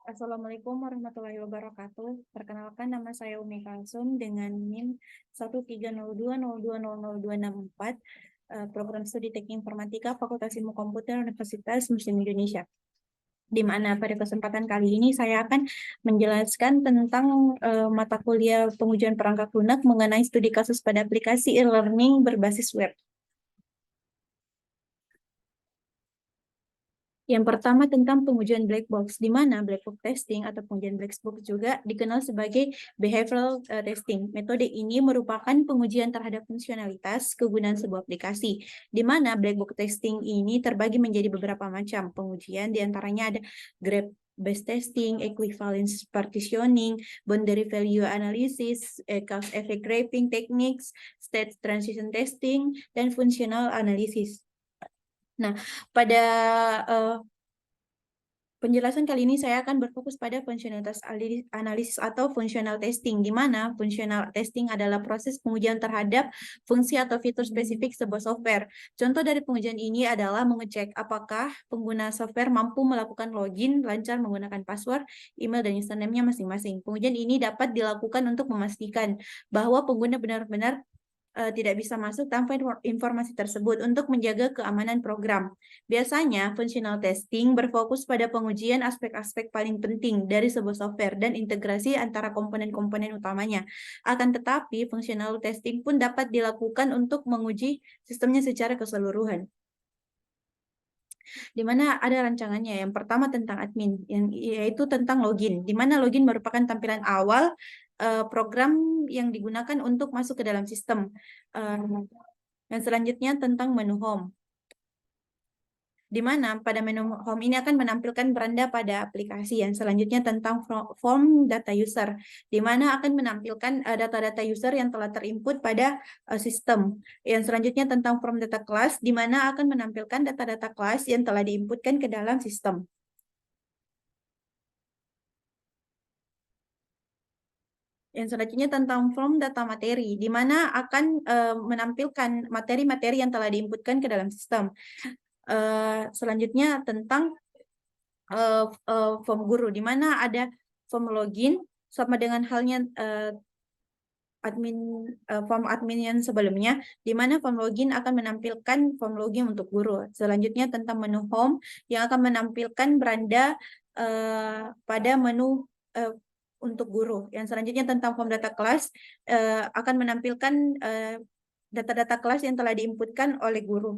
Assalamualaikum warahmatullahi wabarakatuh. Perkenalkan, nama saya Umi Kalsum dengan NIM 130202024, program studi Teknik Informatika Fakultas Ilmu Komputer Universitas Muslim Indonesia. Di mana pada kesempatan kali ini saya akan menjelaskan tentang mata kuliah pengujian perangkat lunak mengenai studi kasus pada aplikasi e-learning berbasis web. Yang pertama tentang pengujian black box, di mana black box testing atau pengujian black box juga dikenal sebagai behavioral testing. Metode ini merupakan pengujian terhadap fungsionalitas kegunaan sebuah aplikasi, di mana black box testing ini terbagi menjadi beberapa macam pengujian, diantaranya ada graph based testing, equivalence partitioning, boundary value analysis, cause effect graphing techniques, state transition testing, dan functional analysis. Nah, pada penjelasan kali ini saya akan berfokus pada fungsionalitas analisis atau functional testing, di mana functional testing adalah proses pengujian terhadap fungsi atau fitur spesifik sebuah software. Contoh dari pengujian ini adalah mengecek apakah pengguna software mampu melakukan login lancar menggunakan password, email, dan username-nya masing-masing. Pengujian ini dapat dilakukan untuk memastikan bahwa pengguna benar-benar tidak bisa masuk tanpa informasi tersebut untuk menjaga keamanan program. Biasanya, functional testing berfokus pada pengujian aspek-aspek paling penting dari sebuah software dan integrasi antara komponen-komponen utamanya. Akan tetapi, functional testing pun dapat dilakukan untuk menguji sistemnya secara keseluruhan, di mana ada rancangannya. Yang pertama tentang admin, yaitu tentang login, di mana login merupakan tampilan awal program yang digunakan untuk masuk ke dalam sistem. Yang selanjutnya tentang menu home, di mana pada menu home ini akan menampilkan beranda pada aplikasi. Yang selanjutnya tentang form data user, di mana akan menampilkan data-data user yang telah terinput pada sistem. Yang selanjutnya tentang form data class, di mana akan menampilkan data-data class yang telah diinputkan ke dalam sistem. Yang selanjutnya tentang form data materi, di mana akan menampilkan materi-materi yang telah diinputkan ke dalam sistem. Selanjutnya tentang form guru, di mana ada form login, sama dengan halnya form admin yang sebelumnya, di mana form login akan menampilkan form login untuk guru. Selanjutnya tentang menu home, yang akan menampilkan beranda pada menu untuk guru. Yang selanjutnya tentang form data class, akan menampilkan data-data kelas yang telah diinputkan oleh guru.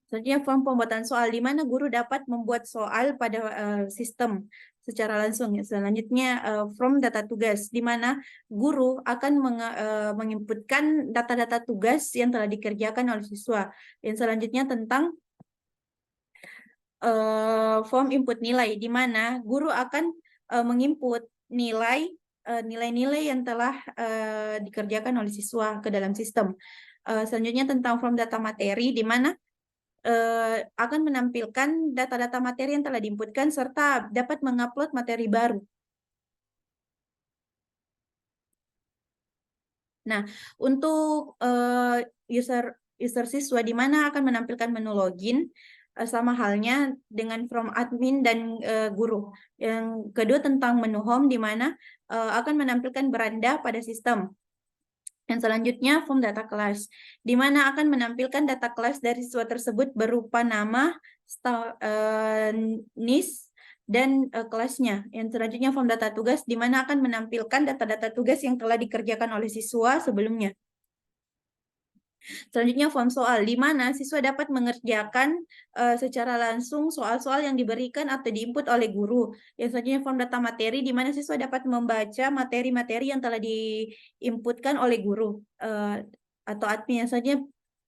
Selanjutnya form pembuatan soal, di mana guru dapat membuat soal pada sistem secara langsung. Selanjutnya form data tugas, di mana guru akan menginputkan data-data tugas yang telah dikerjakan oleh siswa. Yang selanjutnya tentang form input nilai, di mana guru akan menginput nilai-nilai yang telah dikerjakan oleh siswa ke dalam sistem. Selanjutnya tentang form data materi, di mana akan menampilkan data-data materi yang telah diinputkan serta dapat mengupload materi baru. Nah, untuk user siswa, di mana akan menampilkan menu login, sama halnya dengan form admin dan guru. Yang kedua tentang menu home, di mana akan menampilkan beranda pada sistem. Yang selanjutnya form data class, di mana akan menampilkan data class dari siswa tersebut berupa nama, NIS, dan kelasnya. Yang selanjutnya form data tugas, di mana akan menampilkan data-data tugas yang telah dikerjakan oleh siswa sebelumnya. Selanjutnya form soal, di mana siswa dapat mengerjakan secara langsung soal-soal yang diberikan atau diinput oleh guru. Yang selanjutnya form data materi, di mana siswa dapat membaca materi-materi yang telah diinputkan oleh guru atau admin. Yang selanjutnya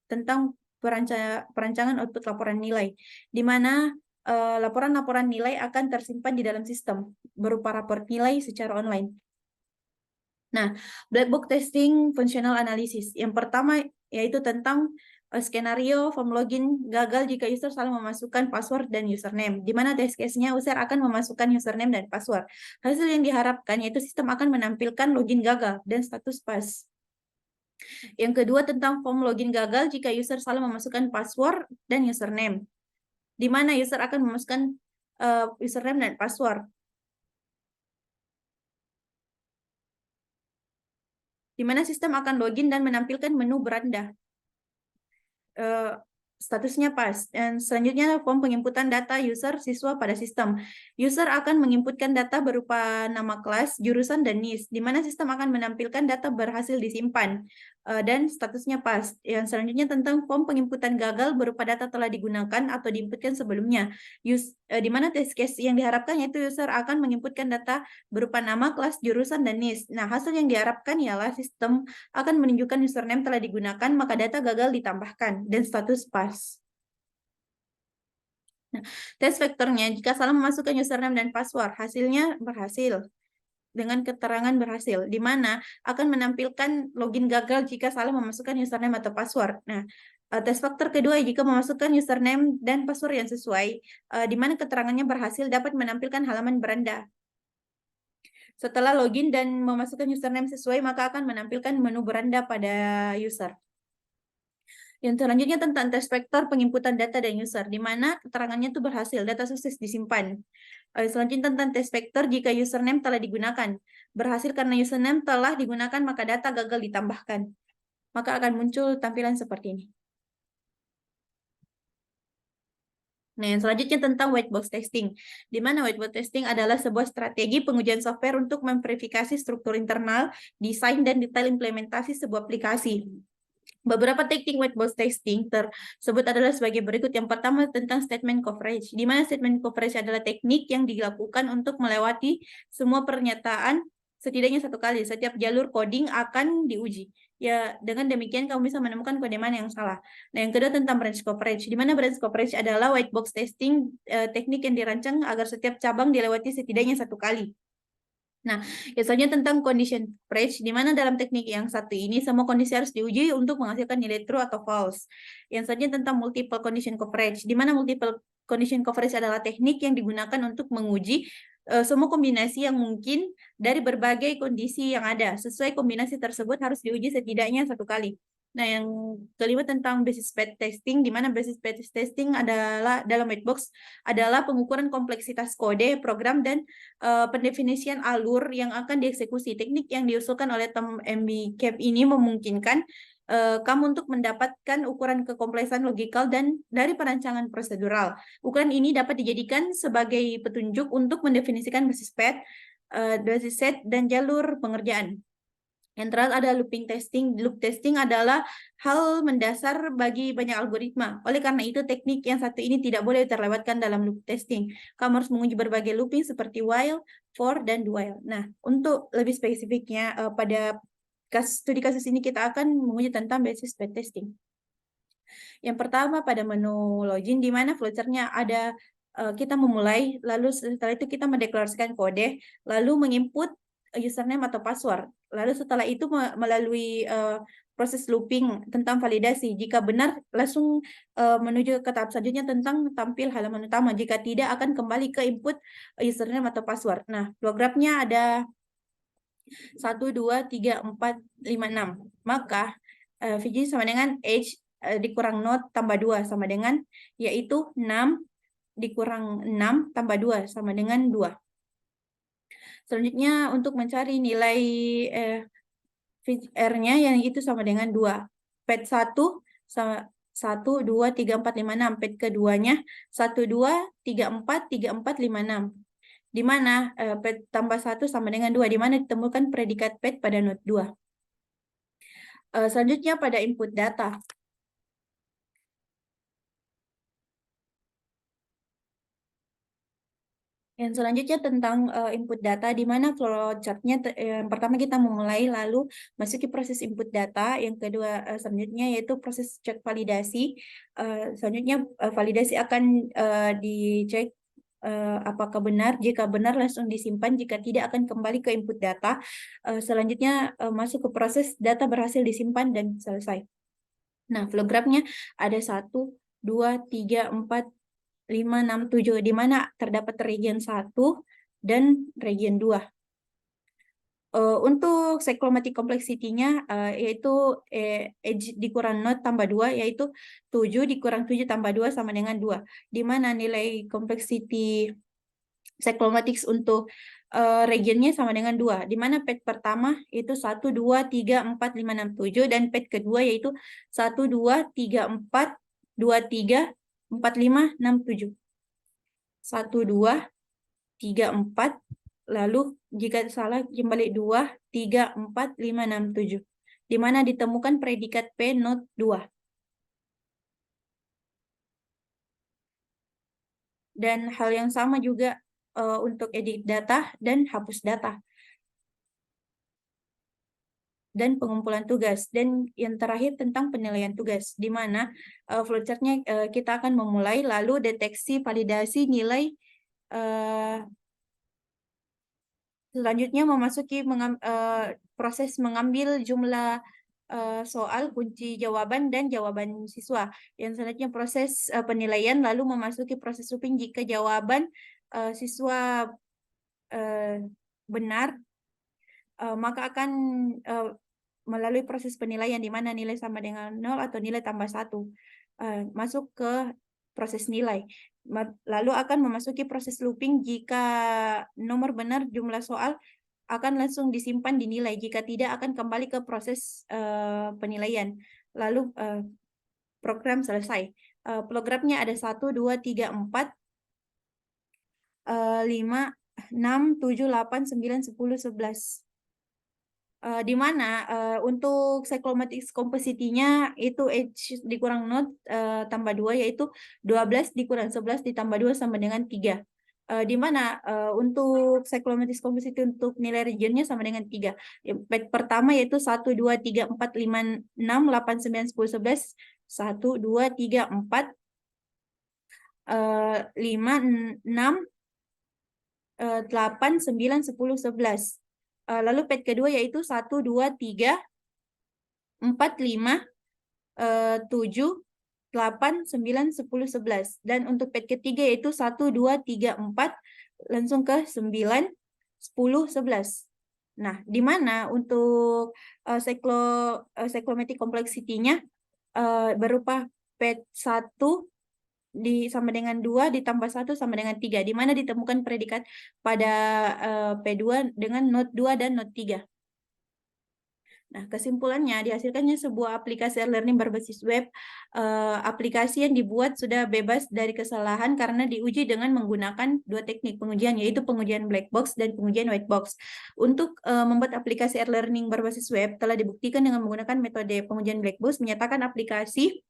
tentang perancangan output laporan nilai, di mana laporan-laporan nilai akan tersimpan di dalam sistem berupa raport nilai secara online. Nah, black box testing functional analysis. Yang pertama yaitu tentang skenario form login gagal jika user salah memasukkan password dan username, di mana test case-nya user akan memasukkan username dan password. Hasil yang diharapkan yaitu sistem akan menampilkan login gagal dan status pas. Yang kedua tentang form login gagal jika user salah memasukkan password dan username, di mana user akan memasukkan username dan password. Di mana sistem akan login dan menampilkan menu beranda. Statusnya pas. Dan selanjutnya form penginputan data user siswa pada sistem. User akan menginputkan data berupa nama kelas, jurusan, dan NIS, di mana sistem akan menampilkan data berhasil disimpan dan statusnya pas. Yang selanjutnya tentang form penginputan gagal berupa data telah digunakan atau diinputkan sebelumnya. Di mana test case yang diharapkan yaitu user akan menginputkan data berupa nama, kelas, jurusan, dan NIS. Nah, hasil yang diharapkan ialah sistem akan menunjukkan username telah digunakan, maka data gagal ditambahkan, dan status pas. Nah, tes vektornya, jika salah memasukkan username dan password, hasilnya berhasil dengan keterangan berhasil, di mana akan menampilkan login gagal jika salah memasukkan username atau password. Nah, tes faktor kedua, jika memasukkan username dan password yang sesuai, di mana keterangannya berhasil dapat menampilkan halaman beranda. Setelah login dan memasukkan username sesuai, maka akan menampilkan menu beranda pada user. Yang selanjutnya tentang tes vektor penginputan data dan user, di mana keterangannya itu berhasil, data sukses disimpan. Selanjutnya tentang tes vektor jika username telah digunakan. Berhasil karena username telah digunakan, maka data gagal ditambahkan. Maka akan muncul tampilan seperti ini. Nah, yang selanjutnya tentang white box testing, di mana white box testing adalah sebuah strategi pengujian software untuk memverifikasi struktur internal, desain, dan detail implementasi sebuah aplikasi. Beberapa teknik white box testing tersebut adalah sebagai berikut. Yang pertama tentang statement coverage, di mana statement coverage adalah teknik yang dilakukan untuk melewati semua pernyataan setidaknya satu kali. Setiap jalur coding akan diuji. Ya, dengan demikian kamu bisa menemukan kode mana yang salah. Nah, yang kedua tentang branch coverage, di mana branch coverage adalah white box testing, teknik yang dirancang agar setiap cabang dilewati setidaknya satu kali. Nah, biasanya tentang condition coverage, di mana dalam teknik yang satu ini semua kondisi harus diuji untuk menghasilkan nilai true atau false. Yang selanjutnya tentang multiple condition coverage, di mana multiple condition coverage adalah teknik yang digunakan untuk menguji semua kombinasi yang mungkin dari berbagai kondisi yang ada. Sesuai kombinasi tersebut harus diuji setidaknya satu kali. Nah, yang kelima tentang basis pair testing, di mana basis pair testing adalah dalam white box adalah pengukuran kompleksitas kode, program, dan pendefinisian alur yang akan dieksekusi. Teknik yang diusulkan oleh Tom MBCAP ini memungkinkan kamu untuk mendapatkan ukuran kekompleksan logikal dan dari perancangan prosedural. Ukuran ini dapat dijadikan sebagai petunjuk untuk mendefinisikan basis pair, basis set, dan jalur pengerjaan. Yang terakhir ada looping testing. Loop testing adalah hal mendasar bagi banyak algoritma. Oleh karena itu, teknik yang satu ini tidak boleh terlewatkan dalam loop testing. Kamu harus menguji berbagai looping seperti while, for, dan do while. Nah, untuk lebih spesifiknya, pada studi kasus ini kita akan menguji tentang basis pair testing. Yang pertama pada menu login, di mana flowchart-nya ada kita memulai, lalu setelah itu kita mendeklarasikan kode, lalu menginput username atau password. Lalu setelah itu melalui proses looping tentang validasi. Jika benar, langsung menuju ke tahap selanjutnya tentang tampil halaman utama. Jika tidak, akan kembali ke input username atau password. Nah, flow graph-nya ada 1, 2, 3, 4, 5, 6. Maka VG sama dengan age dikurang not tambah 2 sama dengan, yaitu 6 dikurang 6 tambah 2 sama dengan 2. Selanjutnya untuk mencari nilai R-nya yang itu sama dengan 2. Pet 1 sama 1, 2, 3, 4, 5, 6. Pet keduanya 1, 2, 3, 4, 3, 4, 5, 6. Di mana pet tambah 1 sama dengan 2, di mana ditemukan predikat pet pada node 2. Selanjutnya pada input data. Yang selanjutnya tentang input data, di mana flowchart-nya yang pertama kita memulai, lalu masuki proses input data. Yang kedua selanjutnya yaitu proses cek validasi. Selanjutnya validasi akan dicek apakah benar. Jika benar langsung disimpan, jika tidak akan kembali ke input data. Selanjutnya masuk ke proses data berhasil disimpan dan selesai. Nah, flow graph-nya ada 1, 2, 3, 4, 5, 6, 7, di mana terdapat region 1 dan region 2. Untuk cyclomatic complexity-nya yaitu edge dikurang not tambah 2 yaitu 7 dikurang 7 tambah 2 sama dengan 2. Di mana nilai complexity cyclomatics untuk regionnya sama dengan 2. Di mana pet pertama itu 1, 2, 3, 4, 5, 6, 7 dan pet kedua yaitu 1, 2, 3, 4, 2, 3, 4, 5, 6, 7. 1, 2, 3, 4, lalu jika salah kembali 2, 3, 4, 5, 6, 7. Di mana ditemukan predikat P not 2. Dan hal yang sama juga untuk edit data dan hapus data. Dan pengumpulan tugas. Dan yang terakhir tentang penilaian tugas, di mana flowchart-nya kita akan memulai, lalu deteksi validasi nilai, selanjutnya memasuki proses mengambil jumlah soal, kunci jawaban, dan jawaban siswa. Yang selanjutnya proses penilaian, lalu memasuki proses looping jika jawaban siswa benar, maka akan melalui proses penilaian di mana nilai sama dengan 0 atau nilai tambah 1. Masuk ke proses nilai. Lalu akan memasuki proses looping jika nomor benar jumlah soal akan langsung disimpan di nilai. Jika tidak akan kembali ke proses penilaian. Lalu program selesai. Programnya ada 1, 2, 3, 4, 5, 6, 7, 8, 9, 10, 11. Di mana untuk cyclomatic complexity-nya itu H dikurang not tambah 2 yaitu 12 dikurang 11 ditambah 2 sama dengan 3. Di mana untuk cyclomatic complexity untuk nilai regionnya sama dengan 3. Pertama yaitu 1, 2, 3, 4, 5, 6, 8, 9, 10, 11. 1, 2, 3, 4, 5, 6, 8, 9, 10, 11. Lalu pet kedua yaitu 1, 2, 3, 4, 5, 7, 8, 9, 10, 11. Dan untuk pet ketiga yaitu 1, 2, 3, 4, langsung ke 9, 10, 11. Nah, di mana untuk cyclomatic complexity-nya berupa pet 1 sama dengan 2 ditambah 1 sama dengan 3, di mana ditemukan predikat pada P2 dengan not 2 dan not 3. Nah, kesimpulannya dihasilkannya sebuah aplikasi e-learning berbasis web, aplikasi yang dibuat sudah bebas dari kesalahan karena diuji dengan menggunakan dua teknik pengujian, yaitu pengujian black box dan pengujian white box. Untuk membuat aplikasi e-learning berbasis web telah dibuktikan dengan menggunakan metode pengujian black box, menyatakan aplikasi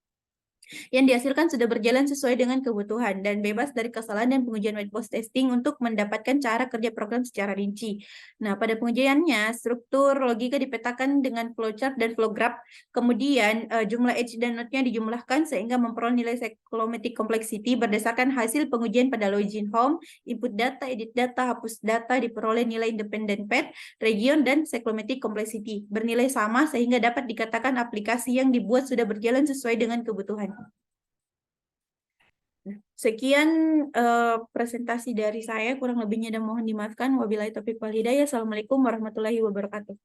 yang dihasilkan sudah berjalan sesuai dengan kebutuhan dan bebas dari kesalahan dan pengujian white box testing untuk mendapatkan cara kerja program secara rinci. Nah, pada pengujiannya, struktur logika dipetakan dengan flowchart dan flow graph, kemudian jumlah edge dan node-nya dijumlahkan sehingga memperoleh nilai cyclomatic complexity berdasarkan hasil pengujian pada login home, input data, edit data, hapus data, diperoleh nilai independent path, region, dan cyclomatic complexity bernilai sama sehingga dapat dikatakan aplikasi yang dibuat sudah berjalan sesuai dengan kebutuhan. Sekian presentasi dari saya, kurang lebihnya dan mohon dimaafkan. Wabillahi taufiq wal hidayah. Assalamualaikum warahmatullahi wabarakatuh.